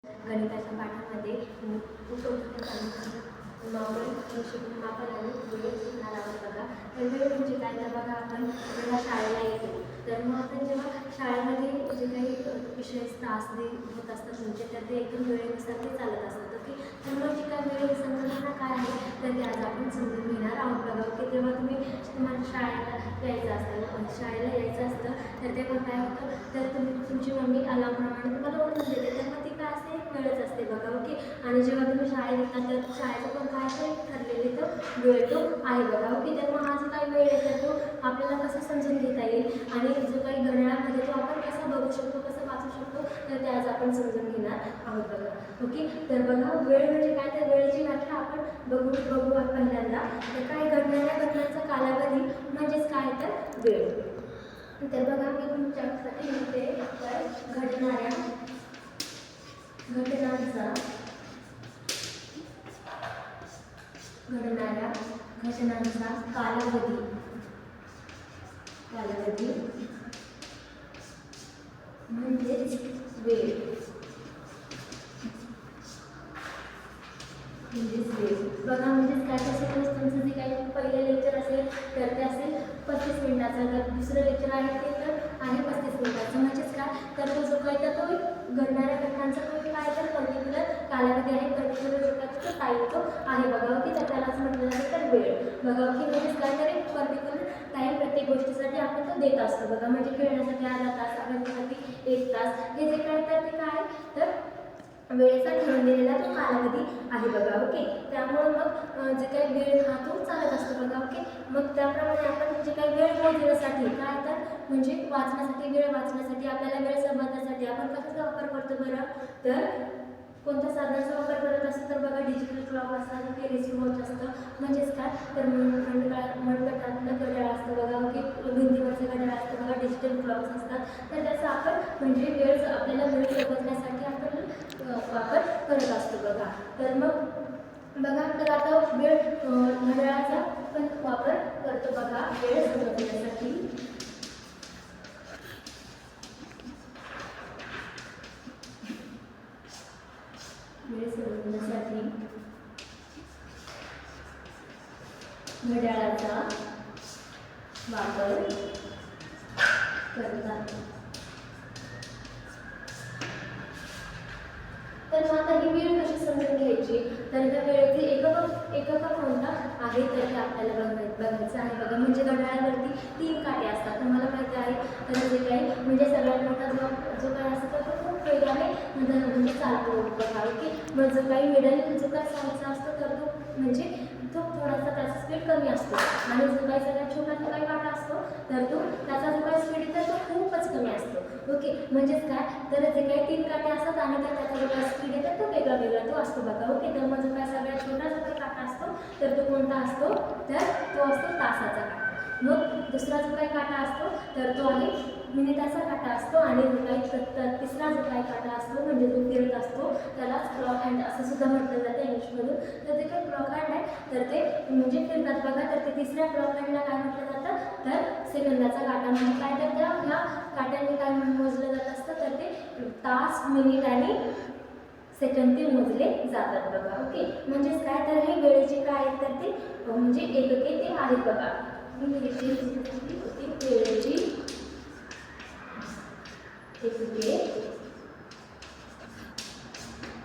गणिताच्या पाठामध्ये मापन आणि वेळ शिकणार आहोत बघा. तर वेळ म्हणजे काय तर बघा, आपण जेव्हा शाळेला येतो तर मग आपण जेव्हा शाळेमध्ये जे काही विषय तास होत असतात म्हणजे तर ते एकदम वेळेनुसार ते चालत असतात. ओके, तर मग जी काय वेळ संकल्पना काय आहे तर ते आज आपण समजून घेणार आहोत बघा. ओके, तेव्हा तुम्हाला शाळेला यायचं असतं तर तेव्हा काय होतं तर तुमची मम्मी अलार्मप्रमाणे तुम्हाला ओळखून देते, तर मग ती काय असते वेळच असते बघा. ओके, आणि जेव्हा तुम्ही शाळेत येतात तर शाळेचं पण काय आहे ठरलेले तो वेळ तो आहे बघा. ओके, तर मग हा जो काही वेळ आहे तर तो आपल्याला कसं समजून घेता येईल आणि जो काही घड्याळामध्ये तो आपण कसं बघू शकतो, कसं वाचू शकतो, तर ते आज आपण समजून घेणार आहोत बघा. ओके, तर बघा वेळ म्हणजे काय तर वेळेची व्याख्या आपण बघू पहिल्यांदा. तर काय घडणाऱ्या घटनांचा कालावधी म्हणजेच काय तर वेळ. तर बघा मी तुमच्यासाठी लिहिते तर घडणाऱ्या घटनांचा कालावधी म्हणजेच वेळ. बघा म्हणजेच काय असेल तुमचं जे काही पहिलं लेक्चर असेल तर ते असेल 35 मिनिटाचं, तर दुसरं लेक्चर आहे ते तर आहे 35 मिनिटाचं. म्हणजेच काय तर तो जो काही तर तो घडणाऱ्या घटनांचा तो काय तर पर्टिक्युलर कालावधी आहे, पर्टिक्युलर जो काय तो टाईम तो आहे बघा. की तर त्यालाच म्हटलं जातं तर वेळ बघा. की म्हणजेच काय तर एक पर्टिक्युलर टाईम प्रत्येक गोष्टीसाठी आपण तो देत असतो बघा. म्हणजे खेळण्यासाठी अर्धा तास, अभ्यासासाठी 1 तास, हे जे काय तर ते काय तर वेळेचा ठरवून दिलेला तो कालावधी आहे बघा. ओके, त्यामुळे मग जे काही वेळ हा तो चालत असतो बघा. ओके, मग त्याप्रमाणे आपण जे काही वेळ मोजण्यासाठी काय तर म्हणजे वेळ वाचण्यासाठी आपल्याला वेळ समजण्यासाठी आपण कशाचा वापर करतो बरं, तर कोणत्या साधनाचा वापर करत असतो तर बघा डिजिटल क्लॉक असतात, ते रिस्टवॉच असतं. म्हणजेच काय तर मंडपातलं घड्याळ असतं बघा. ओके, भिंतीवरचं घड्याळ असतं बघा, डिजिटल क्लॉक्स असतात. तर त्याचा आपण म्हणजे वेळ आपल्याला वेळ समजण्यासाठी आपण वापर करत असतो बघा. तर मग बघा तर आता वेळ घड्याळाचा पण वापर करतो बघा वेळ समजण्यासाठी. घड्याळाचा वापर करतात. तर मग आता ही वेळ कशी समजून घ्यायची तर त्या वेळेचे एकक कोणता आहे तर ते आपल्याला बघायचं आहे बघा. म्हणजे घड्याळावरती 3 काटे असतात, तुम्हाला माहिती आहे. तर जे काही म्हणजे सगळ्यात मोठा जो काही असतो तर तो खूप वेगाने म्हणजे चालतो बघा. ओके, मग जो काही मिडल जो काही साईजचा असतो तर तो म्हणजे तो थोडासा त्याचा स्पीड कमी असतो, आणि जो काही सगळ्यात छोटा जो काही काटा असतो तर तो त्याचा जो काही स्पीड तर तो खूपच कमी असतो. ओके, म्हणजेच काय तर जे काही 3 काटे असतात आणि त्याचा जो काही स्पीड आहे तर तो वेगळा तो असतो बघा. ओके, तर मग जो काही सगळ्यात छोटा जो काही काटा असतो तर तो कोणता असतो तर तो असतो तासाचा काटा. मग दुसरा जो काही काटा असतो तर तो आहे मिनिटाचा काटा असतो, आणि जो काही तिसरा जो काही काटा असतो म्हणजे जो फिरत असतो त्यालाच क्लॉक हँड असं सुद्धा म्हटलं जातं इंग्लिशमधून. तर ते काही क्लॉक हँड आहे तर ते म्हणजे फिरतात बघा. तर ते तिसऱ्या क्लॉक हँडला काय म्हटलं जातं तर सेकंदाचा काटा. म्हणजे काय तर ह्या काट्यांनी काय मोजलं जात असतं तर ते तास, मिनिट आणि सेकंद ते मोजले जातात बघा. ओके, म्हणजेच काय तर हे वेळेचे काय आहेत तर ते म्हणजे एकके ते आहेत बघा. वेळेची एकके.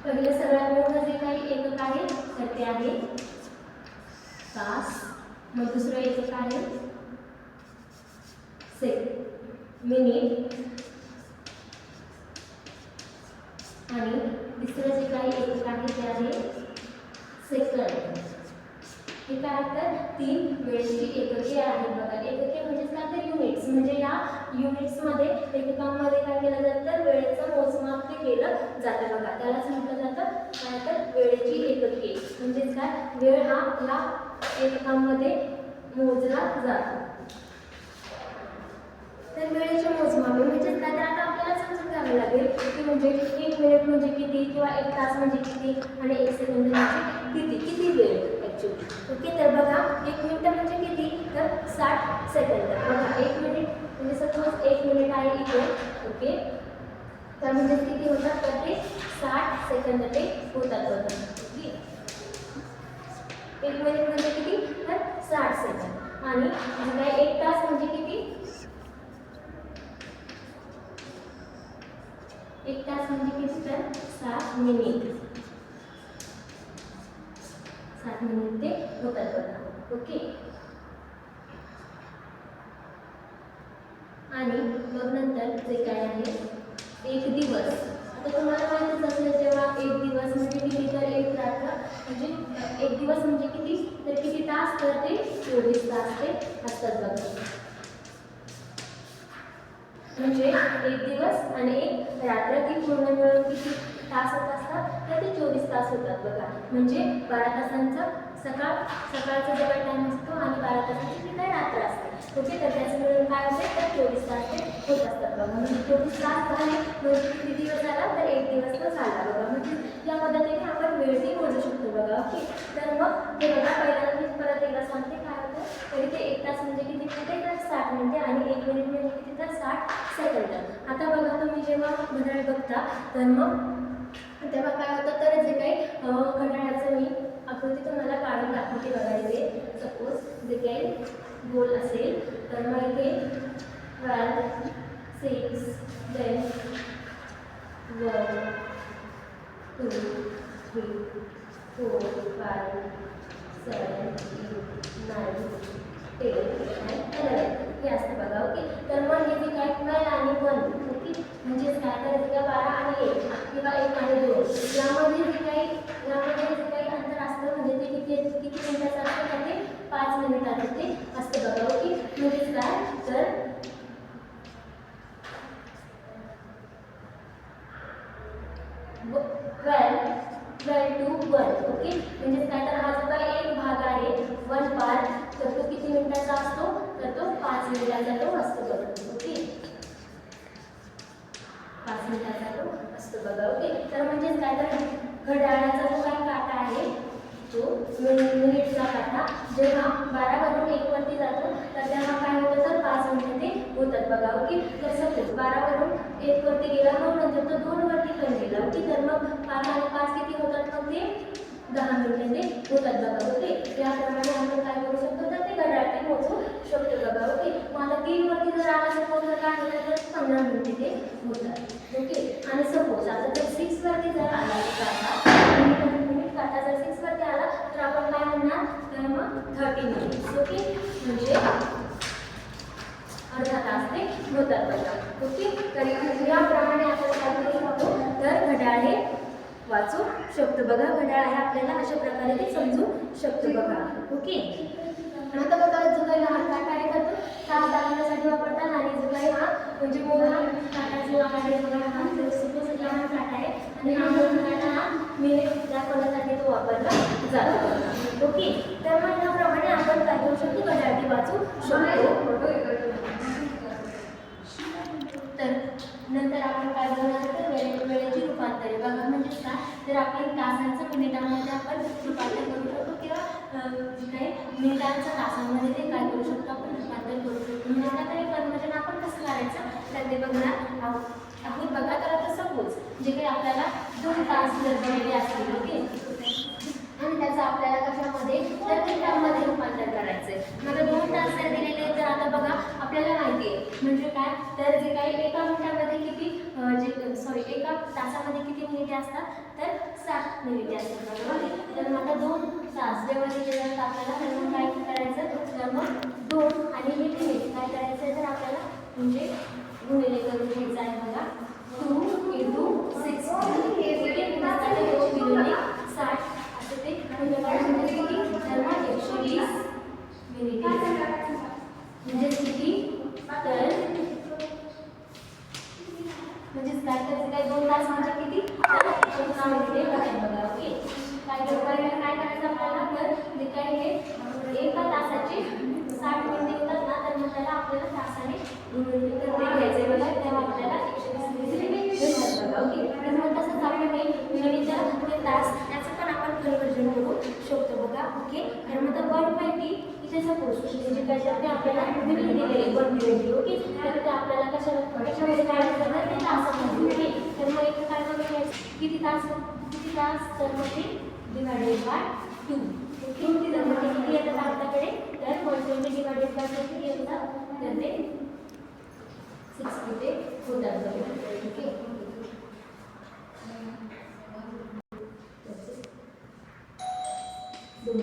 पहिलं सगळ्यात मोठं जे काही एकक आहे तर ते आहे तास. मग दुसरं एकक आहे मिनिट, आणि तिसरं जे काही एकक आहे ते आहे सेकंद. हे काय तर 3 वेळेची एकके आहेत बघा. एकके म्हणजे काय तर युनिट्स. म्हणजे या युनिट्समध्ये एककांमध्ये काय केलं जातं तर वेळेचं मोजमाप ते केलं जातं बघा. त्यालाच म्हटलं जातं काय तर वेळेची एकके. म्हणजेच काय वेळ हा या एककांमध्ये मोजला जातो. तर वेळेचे मोजमाप म्हणजे काय तर आता आपल्याला समजून घ्यावे लागेल की म्हणजे 1 मिनिट म्हणजे किती, किंवा 1 तास म्हणजे किती, आणि 1 सेकंद म्हणजे किती वेळ ॲक्च्युली. ओके, तर बघा 1 मिनिट म्हणजे किती तर 60 सेकंद बघा. 1 मिनिट म्हणजे सपोज 1 मिनिट आहे इथे. ओके, तर म्हणजे किती होतात तर ते 60 सेकंद ते होतात बघा. ओके, 1 मिनिट म्हणजे किती तर 60 सेकंद. आणि काय 1 तास म्हणजे किती, 1 तास म्हणजे किती तर 60 मिनिट, 60 मिनिट ते होतात बघा. ओके, आणि मग नंतर जे काय आहे 1 दिवस. आता तुम्हाला माहितीच असेल जेव्हा 1 दिवस म्हणजे किती तर 1 रात्र म्हणजे 1 दिवस म्हणजे किती तर किती तास तर ते 24 तास ते असतात बघा. म्हणजे 1 दिवस आणि 1 रात्र ती पूर्ण मिळून किती तास होत असतात तर ते 24 तास होतात बघा. म्हणजे 12 तासांचा सकाळचा जो टाइम असतो आणि 12 तासांची ती काय रात्र असते. ओके, तर त्याचं मिळून काय होते तर 24 तास ते होत असतात बघा. म्हणजे 24 तास झाले म्हणजे किती दिवस झाला तर 1 दिवस तर झाला बघा. म्हणजे या पद्धतीने आपण वेळही मोजू शकतो बघा. ओके, तर मग हे बघा पहिल्यांदा मी परत एकदा सांगते काय होतं. तरी ते 1 तास म्हणजे किती मिनिटे तर 60 मिनिटे आणि 1 मिनिट म्हणजे किती तर 60 सेकंद. आता बघा तुम्ही जेव्हा घड्याळ बघता तर मग तेव्हा काय होतं तर जे काही घड्याळाचं मी आकृती तुम्हाला काढून दाखवते बघा. इथे सपोज जे काही गोल असेल तर मग इथे 12, 6, then 1, 2, 3, 4, 5, 7, 8, 9, 10 and 11 हे असतं बघा. ओके, तर मग हे जे काय 12 आणि 1 ओके म्हणजेच काय तर जे 12 आणि 1 किंवा 1 आणि 2 यामध्ये जे काही अंतर असतं म्हणजे ते किती मिनिटाचं असतं तर ते 5 मिनिटाचं ते असतं बघा. ओके, म्हणजेच काय तर 12 to 1 ओके म्हणजे काय तर हा जो काही एक भाग आहे 1 पार्ट तर तो किती मिनिटाचा असतो तर तो 5 मिनिटाचा तो असतो बघा. ओके, 5 मिनिटाचा तो असतो बघा. ओके, तर म्हणजे काय तर घड्याळाचा जो काही काटा आहे तो मिनिटचा काटा जेव्हा 12 वरून 1 वरती जातो तर तेव्हा काय होतं तर 5 मिनिटे होतात बघा. ओके, तर सपोज 12 वरून 1 वरती गेला मग नंतर तो 2 वरती पण गेला. ओके, तर मग 5 आणि 5 किती होतात मग ते 10 मिनिटे होतात बघा. ओके, याप्रमाणे आपण काय करू शकतो तर ते घड्याळ मोजू शकतो बघा. ओके, मग आता 3 वरती जर आला सपोज तर काय होतं तर 15 मिनिटे ते होतात. ओके, आणि सपोज आता जर 6 वरती जर आला काटा जर 6 वरती आला तर आपण काय म्हणणार तर मग 30 मिनिट्स. ओके, म्हणजे अर्धा तास ते होतात बघा. ओके, तर याप्रमाणे आपण काय करू शकतो तर घड्याळ हे वाचू शकतो बघा. घड्याळ आहे आपल्याला अशा प्रकारे ते समजू शकतो बघा. ओके, आता बघा जो काही लहान काटा आहे तर तो तास दाखवण्यासाठी वापरतात आणि जो काही हा म्हणजे मोठा काटा जो आहे बघा हा सपोज लहान काटा आहे आणि हा मोठा काटा हा मिनिट दाखवण्यासाठी तो वापरला जातो. ओके, तर मग याप्रमाणे आपण काय करू शकतो घड्याळ वाचू शकतो. तर नंतर आपण काय करणार तर वेळेची रूपांतरे बघा. म्हणजे काय तर आपण तासांचं मिनिटांमध्ये आपण रूपांतर करू शकतो किंवा काही मिनिटांचं तासांमध्ये ते काय करू शकतो आपण रूपांतर करू शकतो. म्हणजे त्याकडे कन्वर्जन आपण कसं करायचं तर ते बघणार आहोत बघा. तर आता सपोज जे काही आपल्याला 2 तास जर दिलेले असतील ओके आणि त्याचं आपल्याला कशामध्ये तर मिनिटांमध्ये रूपांतर करायचं आहे. मग 2 तास जर दिलेले तर आता बघा आपल्याला माहिती आहे म्हणजे काय तर जे काही एका मिनिटामध्ये किती एका तासामध्ये किती मिनिटे असतात तर 60 मिनिटे असतात बरोबर. तर मग आता 2 तास जेव्हा दिले जातात आपल्याला तर मग काय करायचं तर मग 2 आणि हे मिनिट काय करायचं तर आपल्याला म्हणजे गुणिले करून घ्यायचं आहे बघा. 2 into 60 हे मिनिट 60 असं ते म्हणजे किती तर मग 120 मिनिटे म्हणजे किती तर म्हणजेच काय तर काय 2 तास म्हणजे किती तर 15 मिनिटे होतात बघा. ओके, काय करायचं आपल्याला तर जे काय हे एका तासाचे 60 मिनिटे होतात ना तर मग त्याला आपल्याला तासाने घ्यायचे बघा. तेव्हा आपल्याला 120 मिनिटे भेटतात बघा. ओके, तर मग तसंच आपण मिनिटं ते तास त्याचं पण आपण कन्वर्जन करू शकतो बघा. ओके, तर मग 120 ते सपोज जे काय ते आपल्याला मिनिट दिलेले 120 ओके. तर ते आपल्याला कशामध्ये काढायचं तर ते तासामध्ये ओके. तर मग इथं काय बघायचं किती तास तर मग ते डिवायडेड बाय 2 ओके. तर मग ते किती येतात आपल्याकडे तर 120 डिवायडेड बाय 2 किती येतात तर ते 60 ते होतात ओके. दोन